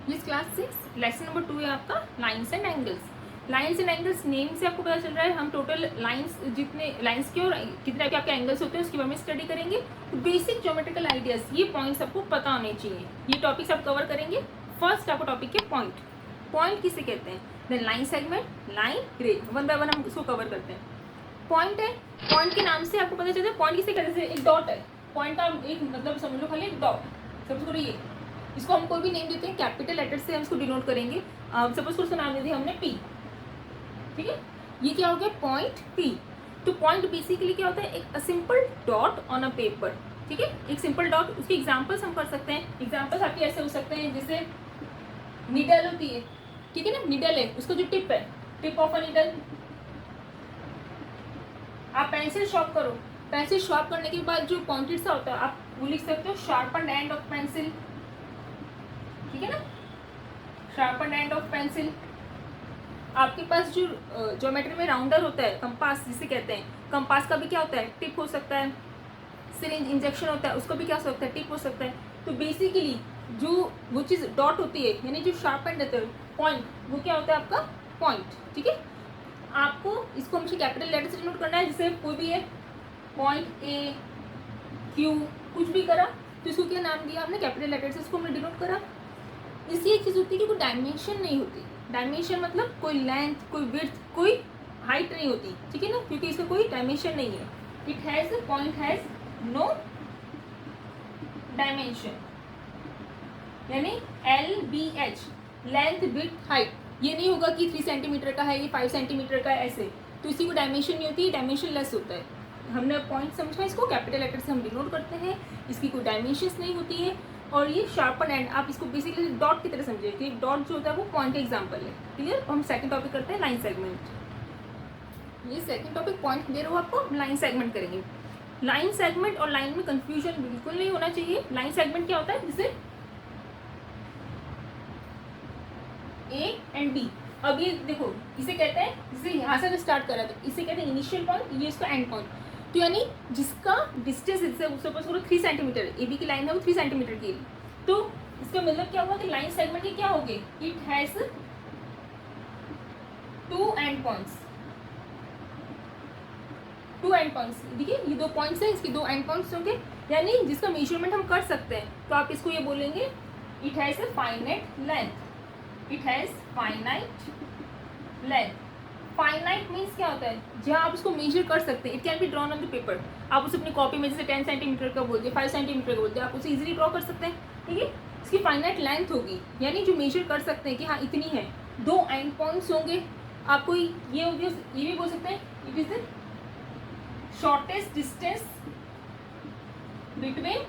ये class 6 lesson number 2 है आपका lines and angles. Lines and angles name से आपको पता चल रहा है हम टोटल लाइन्स जितने लाइन्स के और कितने टाइप के आपके एंगल्स होते हैं उसके बारे में स्टडी करेंगे। तो बेसिक ज्योमेट्रिकल आइडियाज ये पॉइंट्स आपको पता होने चाहिए। ये टॉपिक्स आप कवर करेंगे। फर्स्ट आपको टॉपिक है पॉइंट। पॉइंट किसे कहते हैं? देन लाइन सेगमेंट, लाइन, रे, वन बाय वन हम इसको कवर करते हैं। पॉइंट है, पॉइंट के नाम से आपको पता चलता है पॉइंट किसे कहते हैं। एक डॉट है पॉइंट का एक मतलब समझ लो खाली एक डॉट। सपोज करो ये इसको हम कोई भी नेम देते हैं कैपिटल लेटर से हम इसको डिनोट करेंगे। सपोज करो नाम दे दिया हमने पी, ठीक है। ये क्या हो गया? Point P. तो पॉइंट बेसिकली क्या होता है? एक simple dot on a paper, ठीक है। एक सिंपल डॉट। उसके एग्जांपल्स हम कर सकते हैं। एग्जांपल्स आपके ऐसे हो सकते हैं जैसे निडल होती है, ठीक है ना। निडल है उसका जो टिप है, टिप ऑफ अ निडल। आप पेंसिल शॉर्प करो, पेंसिल शॉर्प करने के बाद जो पॉइंटेड सा होता है आप वो लिख सकते हो शार्पन एंड ऑफ पेंसिल, ठीक है ना। Sharpen end of pencil. आपके पास जो ज्योमेट्री में राउंडर होता है कंपास जिसे कहते हैं, कंपास का भी क्या होता है? टिप हो सकता है। सिरिंज इंजेक्शन होता है उसका भी क्या हो सकता है? टिप हो सकता है। तो बेसिकली जो वो चीज़ डॉट होती है यानी जो शार्प एंड रहता है पॉइंट, वो क्या होता है आपका? पॉइंट, ठीक है। आपको इसको हमेशा कैपिटल लेटर से डिनोट करना है। जैसे कोई भी है पॉइंट ए क्यू कुछ भी करा तो इसको क्या नाम दिया आपने? कैपिटल लेटर से इसको हमने डिनोट करा। इसकी एक चीज़ होती है कि कोई डायमेंशन नहीं होती। डायमेंशन मतलब कोई लेंथ, कोई विड्थ, कोई हाइट नहीं होती, ठीक है ना, क्योंकि इसका कोई डायमेंशन नहीं है। It has point has no dimension, यानी LBH लेंथ विड्थ हाइट। ये नहीं होगा कि 3 सेंटीमीटर का है, ये 5 सेंटीमीटर का है, ऐसे। तो इसी को डायमेंशन नहीं होती, डायमेंशन लेस होता है। हमने पॉइंट समझा, इसको कैपिटल लेटर से हम डिनोट करते हैं। इसकी कोई डायमेंशंस नहीं होती है। और ये शार्पन एंड आप इसको बेसिकली डॉट की तरह समझिए कि डॉट जो होता है वो पॉइंट का एग्जाम्पल है, क्लियर। हम सेकंड टॉपिक करते हैं लाइन सेगमेंट। ये सेकंड टॉपिक पॉइंट क्लियर हो आपको। लाइन सेगमेंट करेंगे। लाइन सेगमेंट और लाइन में कंफ्यूजन बिल्कुल नहीं होना चाहिए। लाइन सेगमेंट क्या होता है? जैसे A एंड B। अब ये देखो इसे कहते हैं, जैसे यहाँ से स्टार्ट करा था इसे कहते हैं इनिशियल पॉइंट, ये इसका एंड पॉइंट। तो यानी जिसका डिस्टेंस इससे सपोज करो 3 सेंटीमीटर, AB की लाइन है वो 3 सेंटीमीटर की। तो इसका मतलब क्या हुआ कि लाइन सेगमेंट के क्या हो गए? It has 2 and points. 2 and points, देखिए ये 2 पॉइंट्स है, इसके 2 एंड पॉइंट्स होंगे। यानी जिसका मेजरमेंट हम कर सकते हैं तो आप इसको ये बोलेंगे it has a finite length. It has finite length. Finite means क्या होता है? जहाँ आप उसको मेजर कर सकते हैं। It can be drawn on the paper. आप उसे अपनी कॉपी में जैसे 10 सेंटीमीटर का बोलते हैं, 5 सेंटीमीटर का बोलते हैं, आप उसे इजीली ड्रॉ कर सकते हैं, ठीक है। इसकी फाइनाइट लेंथ होगी, यानी जो मेजर कर सकते हैं कि हाँ इतनी है। 2 एंड पॉइंट्स होंगे। आपको ये होगी, ये भी बोल सकते हैं it is the shortest distance between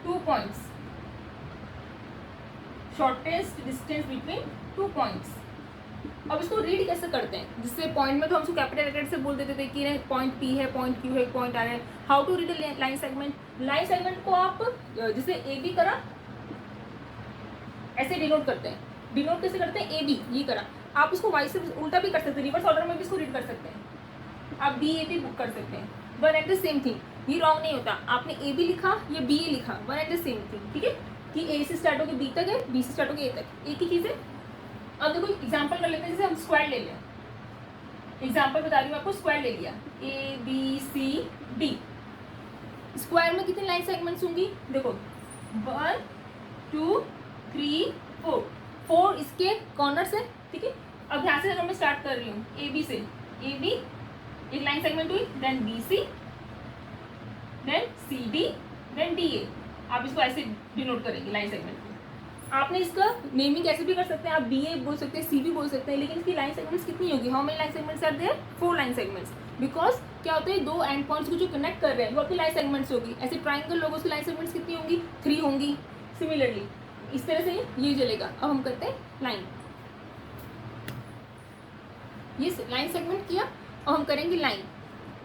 2 points. Shortest distance between 2 points. अब इसको रीड कैसे करते हैं? जिससे पॉइंट में तो हम इसको कैपिटल लेटर से बोल देते थे कि ना पॉइंट P है, पॉइंट Q है, पॉइंट R है। How to read line segment? Line segment को आप जैसे AB करा ऐसे डिनोट करते हैं। डिनोट कैसे करते हैं? AB ये करा, आप उसको वाई से उल्टा भी कर सकते हैं, रिवर्स ऑर्डर में भी इसको रीड कर सकते हैं। आप BA बुक कर सकते हैं, one at the same thing. ये रॉन्ग नहीं होता। आपने AB लिखा या BA लिखा, one at the same thing, ठीक है। कि A से स्टार्ट होकर B तक है, B से स्टार्ट होकर A तक, एक ही चीज़ है। अब देखो एग्जाम्पल कर लेते हैं, जैसे हम स्क्वायर ले लें। एग्जाम्पल बता रही हूँ आपको, स्क्वायर ले लिया ABCD। स्क्वायर में कितनी लाइन सेगमेंट्स होंगी? देखो 1 2 3 4, 4 इसके कॉर्नर्स है, ठीक है। अब यहाँ से अगर मैं स्टार्ट कर रही हूँ AB से, AB एक लाइन सेगमेंट हुई, then BC, then CD, then DA। आप इसको ऐसे डिनोट करेंगे लाइन सेगमेंट। आपने इसका नेमिंग कैसे भी कर सकते हैं, आप BA बोल सकते हैं, C भी बोल सकते हैं, लेकिन इसकी लाइन सेगमेंट्स कितनी होगी? How many line segments are there? 4 line segments. Because क्या होता है 2 एंड पॉइंट्स को जो कनेक्ट कर रहे हैं वो आपकी लाइन सेगमेंट्स होगी। ऐसे ट्राइंगल लोगों की लाइन सेगमेंट्स कितनी होंगी? 3 होंगी। सिमिलरली इस तरह से ये चलेगा। अब हम करते हैं लाइन। ये लाइन सेगमेंट किया और हम करेंगे लाइन।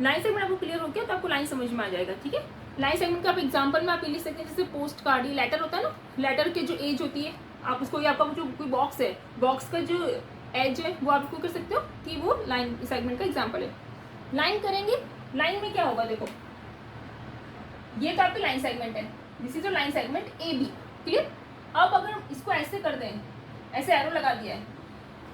लाइन सेगमेंट आपको क्लियर हो गया तो आपको लाइन समझ में आ जाएगा, ठीक है। लाइन सेगमेंट का आप एग्जांपल में आप ये लिख सकते हैं, जैसे पोस्ट कार्ड, ये लेटर होता है ना, लेटर के जो एज होती है आप उसको, ये आपका जो कोई बॉक्स है, बॉक्स का जो एज है वो आप उसको कर सकते हो कि वो लाइन सेगमेंट का एग्जांपल है। लाइन करेंगे, लाइन में क्या होगा? देखो ये तो आपकी लाइन सेगमेंट है, this is your line segment AB, clear. अब अगर इसको ऐसे कर दें ऐसे एरो लगा दिया है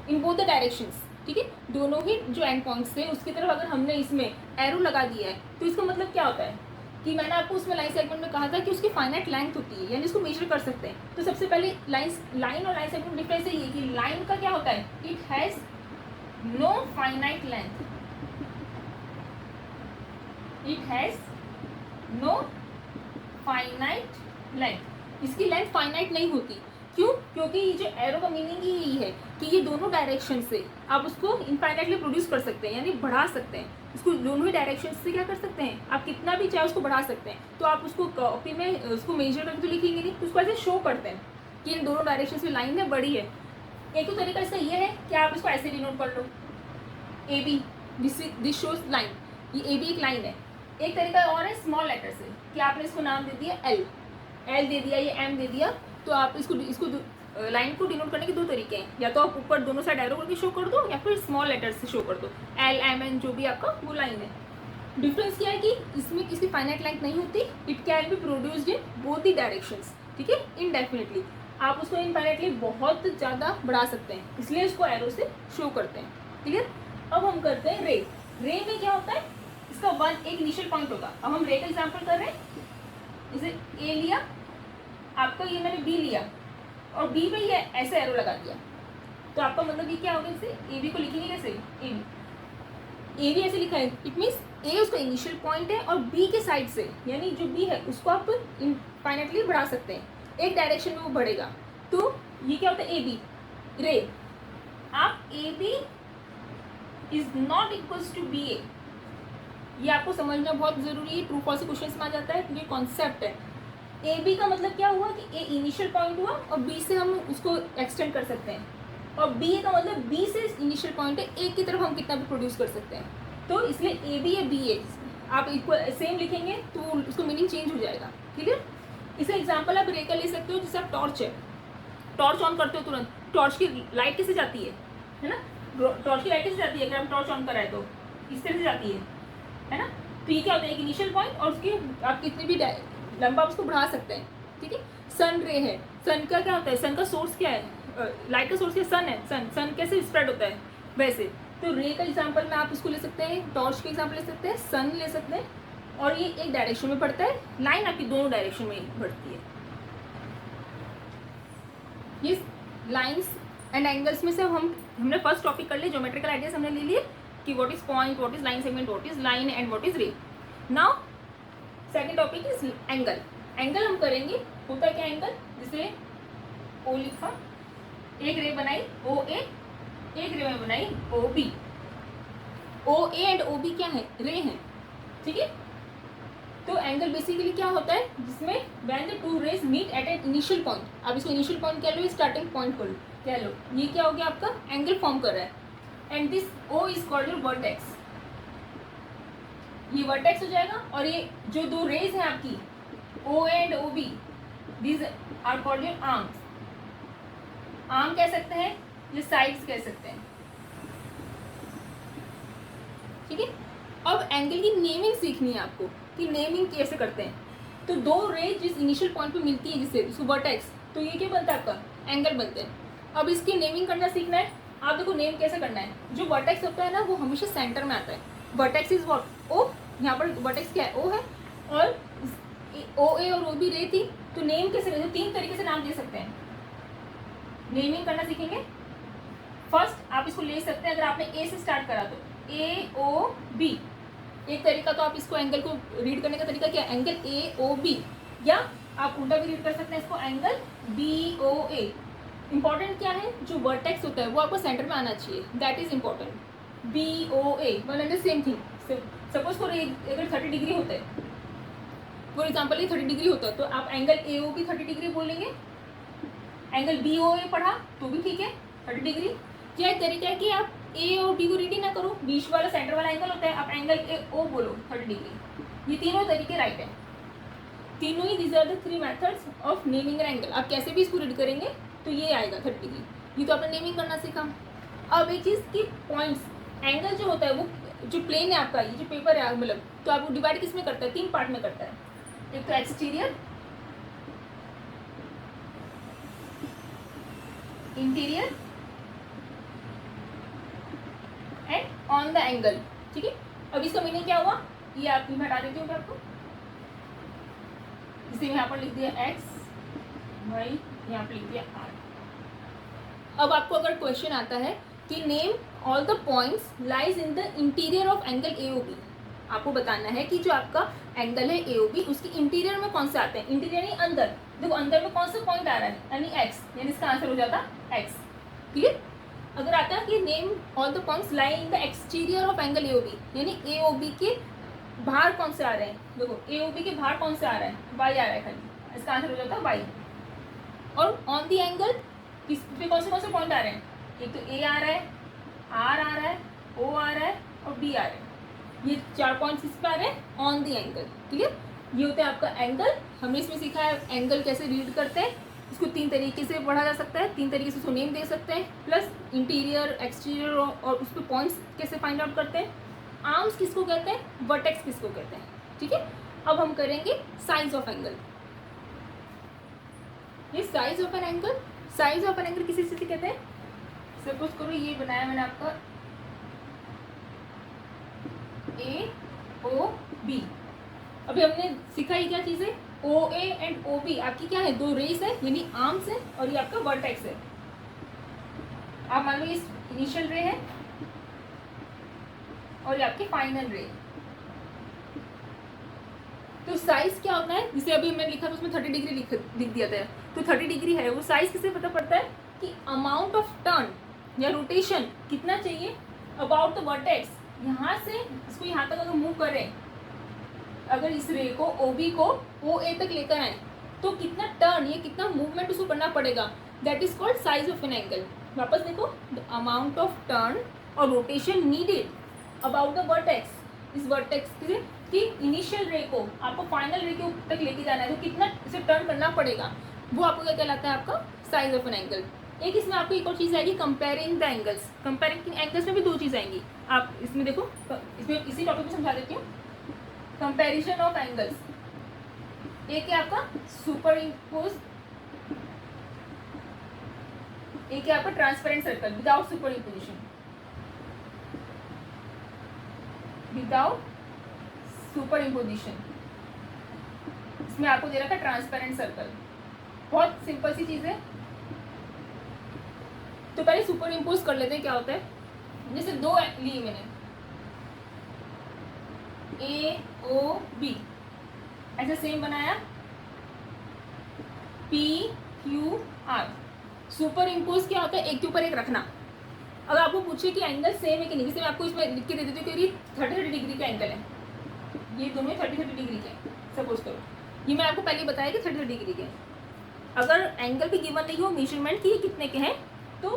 इन बोथ द डायरेक्शंस, ठीक है, दोनों ही जो एंड पॉइंट्स थे उसकी तरफ अगर हमने इसमें एरो लगा दिया है तो इसका मतलब क्या होता है कि मैंने आपको उसमें लाइन सेगमेंट में कहा था कि उसकी फाइनाइट लेंथ होती है, यानी इसको मेजर कर सकते हैं। तो सबसे पहले लाइन और लाइन सेगमेंट डिफरेंस ये कि लाइन का क्या होता है, it has no finite length, it has no finite length, इसकी लेंथ फाइनाइट नहीं होती। क्यों? क्योंकि ये जो एरो का मीनिंग ही यही है कि ये दोनों डायरेक्शन से आप उसको इनफाइनाइटली प्रोड्यूस कर सकते हैं, यानी बढ़ा सकते हैं उसको, दोनों ही डायरेक्शन से क्या कर सकते हैं आप, कितना भी चाहे उसको बढ़ा सकते हैं। तो आप उसको कॉपी में उसको मेजर करके तो लिखेंगे नहीं, उसको ऐसे शो करते हैं कि इन दोनों डायरेक्शन में लाइन है बड़ी है। एक तो तरीका इसका ये है कि आप इसको ऐसे डिनोट कर लो, A B, this shows line, ये ए बी एक लाइन है। एक तरीका और है स्मॉल लेटर से कि आपने इसको नाम दे दिया एल दे दिया, ये एम दे दिया, तो आप इसको लाइन को डिनोट करने के दो तरीके हैं, या तो आप ऊपर दोनों साइड एरो करके शो कर दो या फिर स्मॉल लेटर से शो कर दो, एल एम एन जो भी आपका वो लाइन है। डिफरेंस क्या है कि इसमें किसी फाइनाइट लेंथ नहीं होती, it can be produced in both the directions, ठीक है, इनडेफिनेटली। आप उसको इनफाइनाइटली बहुत ज़्यादा बढ़ा सकते हैं, इसलिए इसको एरो से शो करते हैं, क्लियर। अब हम करते हैं रे। रे में क्या होता है, इसका वन एक इनिशियल पॉइंट होगा। अब हम रे का एग्जाम्पल कर रहे हैं, जैसे ए लिया आपका, ये मैंने बी लिया और बी पे ये ऐसे एरो लगा दिया, तो आपका मतलब ये क्या होगा, इसे ए बी को लिखेंगे कैसे, ए बी ऐसे लिखा है, इट मीन्स ए उसका इनिशियल पॉइंट है और बी के साइड से, यानी जो बी है उसको आप इनफाइनाइटली बढ़ा सकते हैं, एक डायरेक्शन में वो बढ़ेगा। तो ये क्या होता है, ए बी रे, आप A B is not equals to B A, ये आपको समझना बहुत जरूरी है, ट्रू फॉल्स क्वेश्चन में आ जाता है, ये कॉन्सेप्ट है। ए बी का मतलब क्या हुआ कि ए इनिशियल पॉइंट हुआ और बी से हम उसको एक्सटेंड कर सकते हैं, और बी ए का मतलब बी से इनिशियल पॉइंट है, ए की तरफ हम कितना भी प्रोड्यूस कर सकते हैं, तो इसलिए ए बी या बी ए आप इक्वल सेम लिखेंगे तो उसको मीनिंग चेंज हो जाएगा, क्लियर। इसका एग्जाम्पल आप रे का ले सकते हो, जैसे आप टॉर्च है, टॉर्च ऑन करते हो तुरंत टॉर्च की लाइट कैसे जाती है ना, टॉर्च की लाइट कैसे जाती है, अगर हम टॉर्च ऑन कराए तो इस तरह से जाती है ना। तो ये क्या होता है, एक इनिशियल पॉइंट और उसकी आप कितनी भी लंबा उसको बढ़ा सकते हैं, ठीक है। सन रे है, सन का क्या होता है, सन का सोर्स क्या है, लाइट का सोर्स क्या सन है, सन कैसे स्प्रेड होता है वैसे। तो रे का एग्जांपल में आप इसको ले सकते हैं, टॉर्च का एग्जांपल ले सकते हैं, सन ले सकते हैं, और ये एक डायरेक्शन में बढ़ता है, लाइन आपकी दोनों डायरेक्शन में बढ़ती है। ये लाइंस एंड एंगल्स में से हमने फर्स्ट टॉपिक कर लिया, ज्योमेट्रिकल आइडियाज हमने ले लिए कि what is point, what is line segment, what is line and what is ray. Now second topic is angle. Angle हम करेंगे, होता क्या एंगल, जैसे ओ लिखा, एक रे बनाई ओ ए, एक रे में बनाई O B, O A and O B क्या है, रे हैं, ठीक है। तो एंगल बेसिकली क्या होता है, जिसमें when the two rays meet at an initial point, आप इसको इनिशियल पॉइंट कह लो, स्टार्टिंग पॉइंट कह लो, ये क्या हो गया आपका एंगल फॉर्म कर रहा है, and this O is called your vertex, ये वर्टेक्स हो जाएगा। और ये जो दो रेज हैं आपकी O and O B, these are called your arms, arm कह सकते हैं, ये साइड्स कह सकते हैं, ठीक है। अब एंगल की नेमिंग सीखनी है आपको कि नेमिंग कैसे करते हैं। तो दो रेज जिस इनिशियल पॉइंट पे मिलती है, जिससे इसको वर्टेक्स, तो ये क्या बनता है आपका एंगल बनते हैं। अब इसकी नेमिंग करना सीखना है, आप देखो नेम कैसे करना है। जो वर्टेक्स होता है ना वो हमेशा सेंटर में आता है, वर्टेक्स इज व्हाट ओ, यहाँ पर वर्टेक्स क्या है ओ है, और ओ ए और ओ बी रे थी, तो नेम कैसे करते, तीन तरीके से नाम दे सकते हैं। नेमिंग करना सीखेंगे, फर्स्ट आप इसको ले सकते हैं, अगर आपने ए से स्टार्ट करा तो ए ओ बी, एक तरीका तो आप इसको एंगल को रीड करने का तरीका क्या है, एंगल ए ओ बी, या आप उल्टा भी रीड कर सकते हैं इसको, एंगल बी ओ ए। इंपॉर्टेंट क्या है, जो वर्टेक्स होता है वो आपको सेंटर में आना चाहिए, that is important. B O A one and the same thing. Suppose for अगर 30 डिग्री होता है, फॉर एग्जाम्पल ये 30 डिग्री होता है, तो आप angle A O B 30 degree बोलेंगे, एंगल बी ओ ए पढ़ा तो भी ठीक है 30 डिग्री। या एक तरीका है कि आप ए और बी को रीड ही ना करो, बीच वाला सेंटर वाला एंगल होता है, आप एंगल ए ओ बोलो 30 डिग्री। ये तीनों तरीके राइट है, तीनों ही, these are the 3 methods of naming an angle. आप कैसे भी इसको रीड करेंगे तो ये आएगा 30 डिग्री, ये तो आपने नेमिंग करना सीखा। अब एक चीज़ की पॉइंट्स, एंगल जो होता है वो जो प्लेन है आपका, ये जो पेपर है मतलब, तो आपको डिवाइड किस में करता है, 3 पार्ट में करता है, एक तो exterior, interior and on the angle, ठीक है। अब इसका मीनिंग क्या हुआ, ये आप मैं हटा देती हूँ आपको, इसे यहाँ पर लिख दिया x y, यहाँ पर लिख दिया r। अब आपको अगर क्वेश्चन आता है कि name all the points lies in the interior of angle AOB, आपको बताना है कि जो आपका एंगल है AOB उसके इंटीरियर में कौन से आते हैं, इंटीरियर यानी अंदर, देखो अंदर में कौन सा पॉइंट आ रहा है यानी x, यानी इसका आंसर हो जाता x, क्लियर। अगर आता है कि name all the points lie in the exterior of angle AOB, यानी AOB के बाहर कौन से आ रहे हैं, देखो AOB के बाहर कौन से आ रहा है, y आ रहा है खाली, इसका आंसर हो जाता है y। और ऑन द एंगल किस पे कौन से पॉइंट आ रहे हैं, एक तो A आ रहा है, R आ रहा है, O आ रहा है और B आ रहा है, ये 4 पॉइंट्स इस पे आ रहे हैं ऑन द एंगल, क्लियर। ये होता है आपका एंगल। हमने इसमें सीखा है एंगल कैसे रीड करते हैं, इसको 3 तरीके से पढ़ा जा सकता है, 3 तरीके से उसको नेम दे सकते हैं, प्लस इंटीरियर एक्सटीरियर और उस पर पॉइंट्स कैसे फाइंड आउट करते हैं, आर्म्स किसको कहते हैं, वर्टेक्स किसको कहते हैं, ठीक है। अब हम करेंगे साइज ऑफ एंगल। ये size of an angle, size of an angle किसी से कहते हैं, सपोज करो ये बनाया मैंने आपका AOB। अभी हमने सीखा ये क्या चीज़ है, OA एंड OB आपकी क्या है, 2 रेस है यानी आर्म्स है, और ये आपका वर्टेक्स है। आप मान लो ये इनिशियल रे है और ये आपकी फाइनल रे। तो साइज क्या होता है, जिसे अभी मैंने लिखा था उसमें 30 डिग्री लिख दिया था, तो 30 डिग्री है वो साइज किससे पता पड़ता है कि अमाउंट ऑफ टर्न या रोटेशन कितना चाहिए अबाउट द वर्टेक्स, यहाँ से इसको यहाँ तक अगर मूव करें, अगर इस रे को OB को OA तक लेकर आए तो कितना टर्न, ये कितना मूवमेंट उसको करना पड़ेगा, that is called size of an angle. वापस देखो, द अमाउंट ऑफ टर्न और rotation needed about the vertex, इस वर्टेक्स की इनिशियल रे को आपको फाइनल रे के तक लेके जाना है, तो कितना इसे टर्न करना पड़ेगा, वो आपको क्या कहलाता है, आपका साइज ऑफ एन एंगल। एक इसमें आपको एक और चीज़ आएगी, comparing the angles. Comparing angles में भी 2 चीज़ आएंगी, आप इसमें देखो, इसमें इसी टॉपिक में समझा देती हूँ। कंपैरिजन ऑफ एंगल्स, एक है आपका सुपर इम्पोज, एक है आपका transparent circle without super imposition, without super imposition. इसमें आपको दे रखा है ट्रांसपेरेंट सर्कल, बहुत सिंपल सी चीज़ है। तो पहले सुपर इम्पोज कर लेते हैं, क्या होता है, जैसे 2 लिए मैंने AOB, ऐसे सेम बनाया PQR। सुपर इम्पोज क्या होता है, एक के ऊपर एक रखना। अगर आपको पूछे कि एंगल सेम है कि नहीं, जैसे मैं आपको इसमें लिख के दे देती हूँ कि 30 डिग्री का एंगल है, ये दोनों 30 डिग्री के, सपोज करो ये मैं आपको पहले बताया कि 30 डिग्री के। अगर एंगल भी गिवन नहीं हो मेजरमेंट की ये कितने के हैं, तो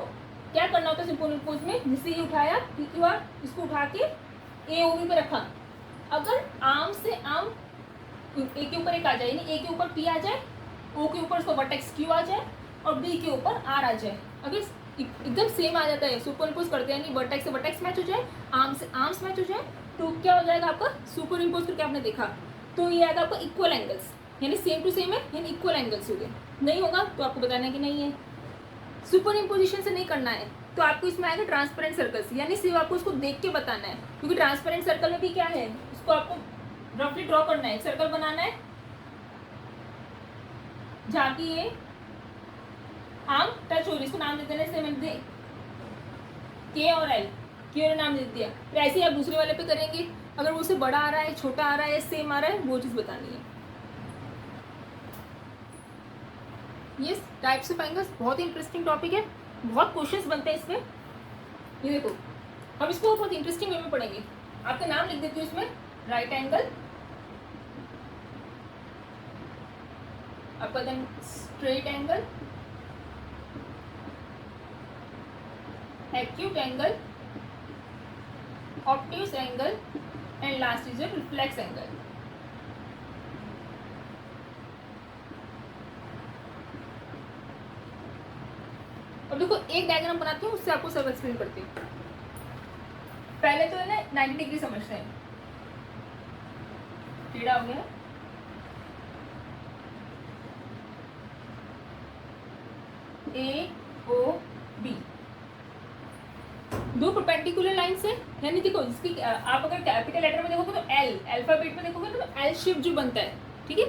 क्या करना होता है सुपर इम्पोज में, जिससे ये उठाया PQR, इसको उठा के AOB पे रखा। अगर आर्म से आर्म ए के ऊपर एक आ जाए, यानी ए के ऊपर P आ जाए, O के ऊपर उसका वर्टेक्स Q आ जाए और B के ऊपर R आ जाए, अगर एकदम सेम आ जाता है, सुपर इम्पोज करते हैं यानी वर्टेक्स से वर्टेक्स मैच हो जाए, आर्म से आर्म्स मैच हो जाए, तो क्या हो जाएगा आपका, सुपर इम्पोज करके आपने देखा तो ये आएगा आपका इक्वल एंगल्स, यानी सेम टू सेम है, यानी इक्वल एंगल्स हो गए। नहीं होगा तो आपको बताना है कि नहीं है। सुपर इम्पोजिशन से नहीं करना है तो आपको इसमें आएगा ट्रांसपेरेंट सर्कल्स, यानी सिर्फ आपको उसको देख के बताना है, क्योंकि ट्रांसपेरेंट सर्कल में भी क्या है, उसको आपको रफली ड्रॉ करना है, एक सर्कल बनाना है जहाँ की ये आर्म टच हो रही, इसको नाम देते हैं, मैंने K और L, K और नाम दे दिया। तो ऐसे ही आप दूसरे वाले पे करेंगे, अगर वो उससे बड़ा आ रहा है, छोटा आ रहा है, सेम आ रहा है, वो चीज़ बतानी है। ये टाइप्स ऑफ एंगल्स बहुत इंटरेस्टिंग टॉपिक है, बहुत क्वेश्चंस बनते हैं इसमें। ये देखो हम इसको बहुत इंटरेस्टिंग वे में पढ़ेंगे। आपका नाम लिख देती हूँ इसमें, राइट एंगल, आपका then straight angle, acute angle, obtuse angle and last is a reflex angle. अब देखो एक डायग्राम बनाती हूँ, उससे आपको सब एक्सप्लेन करती हूँ। पहले तो है ना 90 डिग्री समझते हैं, टेढ़ा हो गया, A ओ बी। दो परपेंडिकुलर लाइन से, यानी देखो जिसकी आप अगर कैपिटल लेटर में देखोगे तो एल, अल्फाबेट में देखोगे तो एल शेप जो बनता है, ठीक है।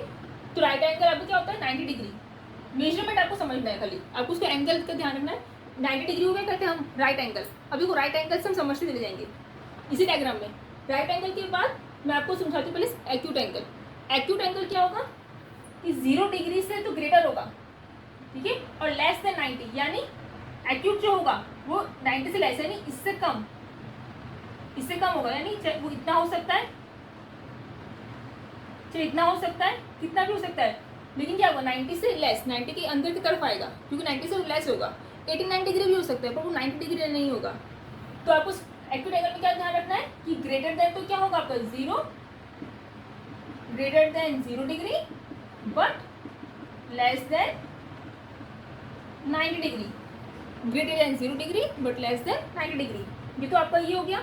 तो राइट एंगल आपका क्या होता है 90 डिग्री। मेजरमेंट आपको समझना है, खाली आपको उसके एंगल का ध्यान रखना है। 90 डिग्री हो गया कहते हैं हम राइट एंगल। अब देखो राइट एंगल से हम समझते चले जाएंगे इसी डायग्राम में। राइट एंगल के बाद मैं आपको समझाती हूँ पहले एक्यूट एंगल। एक्यूट एंगल क्या होगा कि 0 डिग्री से तो ग्रेटर होगा, ठीक है, और लेस देन 90, यानी एक्यूट जो होगा वो 90 से लेस, यानी इससे कम होगा, यानी वो इतना हो सकता है, चलिए इतना हो सकता है, कितना भी हो सकता है, लेकिन क्या होगा 90 से लेस, 90 के अंदर की तरफ आएगा, क्योंकि 90 से लेस होगा। 89 डिग्री भी हो सकता है पर वो 90 डिग्री नहीं होगा। तो आपको एक्यूट एंगल में क्या ध्यान रखना है कि ग्रेटर देन तो क्या होगा आपका 0, greater than 0 degree but less than 90 degree, greater than 0 degree but less than 90 degree. ये तो आपका ये हो गया,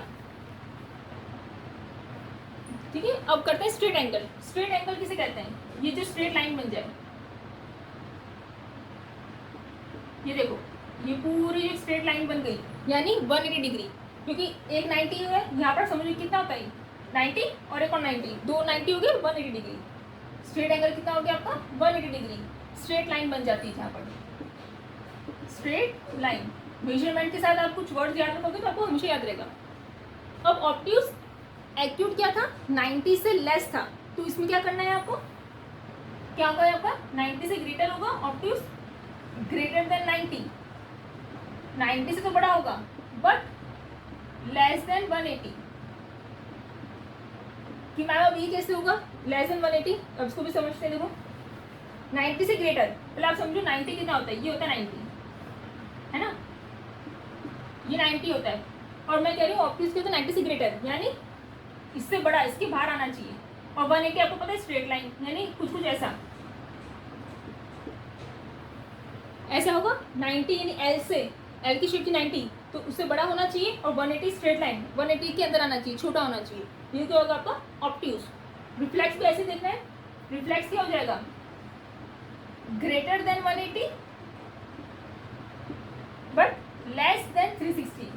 ठीक है। अब करते हैं स्ट्रेट एंगल। स्ट्रेट एंगल किसे कहते हैं? ये जो स्ट्रेट लाइन बन जाए, ये देखो ये पूरी जो स्ट्रेट लाइन बन गई, यानी 180 डिग्री, क्योंकि एक 90 है यहाँ पर, समझो कितना होता है 90 और एक और 90, दो 90 हो गए 180 डिग्री। स्ट्रेट एंगल कितना हो गया आपका 180 डिग्री। स्ट्रेट लाइन बन जाती है यहाँ पर, स्ट्रेट लाइन। मेजरमेंट के साथ आप कुछ वर्ड याद रखोगे तो आपको हमेशा याद रहेगा। अब ऑब्ट्यूज, एक्यूट क्या था 90 से लेस था, तो इसमें क्या करना है आपको, क्या होगा आपका 90 से ग्रेटर होगा, ऑब्ट्यूज ग्रेटर देन 90, 90 से तो बड़ा होगा बट लेस देन 180। कि मैम अब ये कैसे होगा लेस देन 180? अब इसको भी समझते हैं। देखो 90 से ग्रेटर, पहले आप समझो 90 कितना होता है, ये होता है 90 है ना, ये 90 होता है, और मैं कह रही हूँ ऑब्ट्यूज क्या होता है 90 से ग्रेटर, यानी इससे बड़ा, इसके बाहर आना चाहिए। और 180 आपको पता है स्ट्रेट लाइन, यानी कुछ ऐसा होगा 90, यानी एल से, एल की शेप की 90 तो उससे बड़ा होना चाहिए, और 180 स्ट्रेट लाइन 180 के अंदर आना चाहिए, छोटा होना चाहिए। ये क्या होगा आपका ऑब्ट्यूज। रिफ्लेक्स भी ऐसे देखना है, रिफ्लेक्स क्या हो जाएगा greater than 180 but less than 360।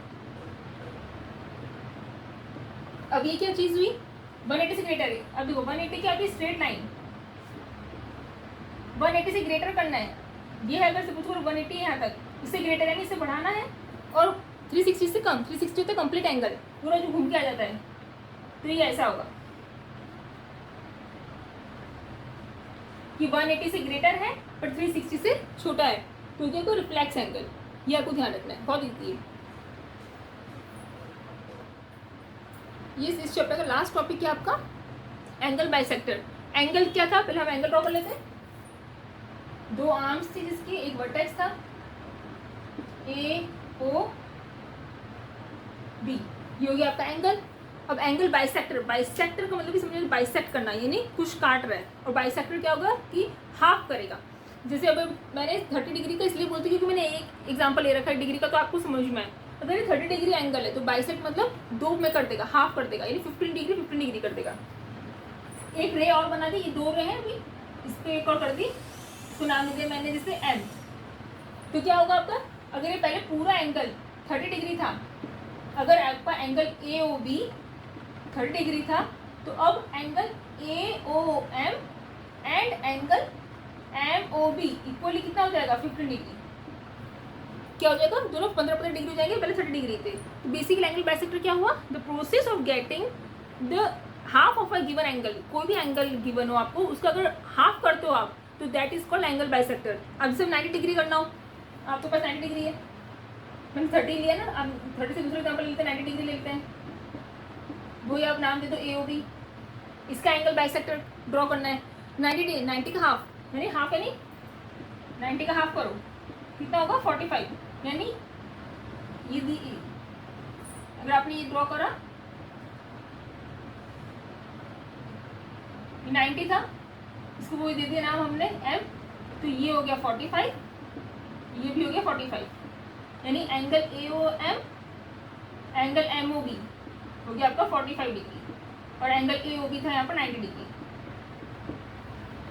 अब ये क्या चीज हुई 180 से ग्रेटर है। अब देखो 180 क्या होती है स्ट्रेट लाइन, 180 से ग्रेटर करना है, ये है अगर सपोज करो 180 है यहाँ तक, इससे ग्रेटर यानी इससे बढ़ाना है, और 360 से कम, 360 होता है कंप्लीट एंगल, पूरा जो घूम के आ जाता है, तो ये ऐसा होगा कि 180 से ग्रेटर है पर 360 से छोटा है, तो ये को रिफ्लेक्स एंगल, ये आपको ध्यान रखना है, बहुत इजी है। ये इस चैप्टर का लास्ट टॉपिक क्या आपका एंगल बाइसेक्टर। एंगल क्या था, पहले हम एंगल ड्रॉ कर लेते हैं। दो आर्म्स थी जिसकी, एक वर्टेक्स था ए ओ बी, ये हो गया आपका एंगल। अब एंगल बाइसेक्टर, बाइसेक्टर का मतलब भी समझिए बाइसेक्ट करना, यानी कुछ काट रहा है, और बाइसेक्टर क्या होगा कि हाफ करेगा। जैसे अब मैंने 30 डिग्री का इसलिए बोलती हूँ क्योंकि मैंने एक एग्जांपल ले रखा है डिग्री का, तो आपको समझ में आए। अगर ये 30 डिग्री एंगल है तो बाइसेक्ट मतलब दो में कर देगा, हाफ कर देगा, यानी 15 डिग्री कर देगा। एक रे और बना दी, ये दो रे हैं अभी, इस पर एक और कर दी, इसको नाम दिया मैंने जैसे एम। तो क्या होगा आपका, अगर ये पहले पूरा एंगल 30 डिग्री था, अगर आपका angle A O B 30 degree था, तो अब angle A O M and angle M O B equally कितना हो जाएगा 15 डिग्री। क्या हो जाएगा, दोनों 15 डिग्री हो जाएंगे, पहले 30 डिग्री थे। तो बेसिकली एंगल बाइसेक्टर क्या हुआ, the process of getting the half of a given angle. कोई भी एंगल गिवन हो आपको, उसका अगर हाफ करते हो आप, तो that is called angle bisector. अब जैसे 90 डिग्री करना हो, आपके पास 90 डिग्री है, मैंने 30 लिया ना, आप 30 से दूसरे एग्जाम्पल लेते हैं, 90 डिग्री लेते हैं, वही आप नाम दे दो ए ओ बी। इसका एंगल बाइसेक्टर ड्रॉ करना है। 90 का हाफ, यानी हाफ यानी 90 का हाफ करो, कितना होगा 45, यानी ये अगर आपने ये ड्रॉ करा, ये 90 था, इसको वो दे दिया नाम हमने एम, तो ये हो गया 45, ये भी हो गया 45, यानी angle A O M angle M O B हो गया आपका 45 डिग्री, और एंगल ए ओ बी था यहाँ पर 90 डिग्री।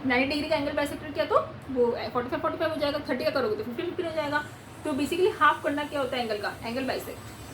90 डिग्री का एंगल बाइसेक्टर किया तो वो 45 हो जाएगा, 30 का करोगे तो 50 हो जाएगा। तो बेसिकली हाफ करना क्या होता है एंगल का, एंगल बाइसेक्ट।